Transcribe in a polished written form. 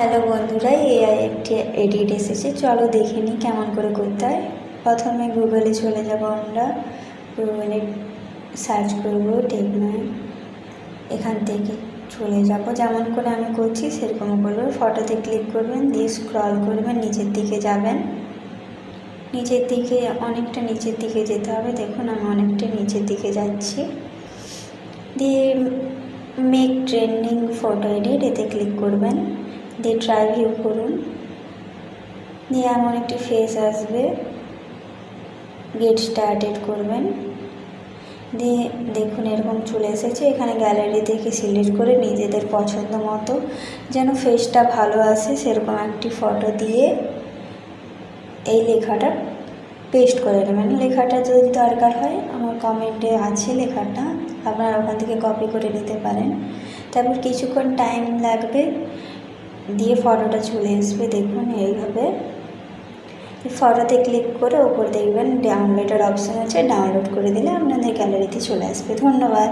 Hello বন্ধুরা, AI একটি edit এসেছে, চলো দেখে নিই কেমন করে করতে হয়। প্রথমে গুগলে চলে যাব, আমরা গুগলে সার্চ করব টেকনোয়। এখান থেকে চলে যাব, যেমন করে আমি করছি সেরকম করবেন। ফটোতে ক্লিক করবেন, দিয়ে স্ক্রল করবেন, নিচের দিকে যাবেন। নিচের দিকে অনেকটা নিচের দিকে যেতে হবে, দেখুন আমি অনেকটা নিচের দিকে যাচ্ছি। দিয়ে মেক ট্রেন্ডিং ফটো এডিট, এতে ক্লিক করবেন, দিয়ে ট্রাই ভিউ করুন। দিয়ে এমন একটি ফেস আসবে, গেট স্টার্টেড করবেন। দিয়ে দেখুন এরকম চলে এসেছে। এখানে গ্যালারি থেকে সিলেক্ট করে নিজেদের পছন্দ মতো যেন ফেসটা ভালো আসে সেরকম একটি ফটো দিয়ে এই লেখাটা পেস্ট করে নেবেন। লেখাটা যদি দরকার হয় আমার কমেন্টে আছে লেখাটা, আপনারা ওখান থেকে কপি করে নিতে পারেন। তারপর কিছুক্ষণ টাইম লাগবে, দিয়ে ফটোটা চলে আসবে। দেখুন এইভাবে ফটোতে ক্লিক করে ওপর দেখবেন ডাউনলোডের অপশান আছে, ডাউনলোড করে দিলে আপনাদের গ্যালারিতে চলে আসবে। ধন্যবাদ।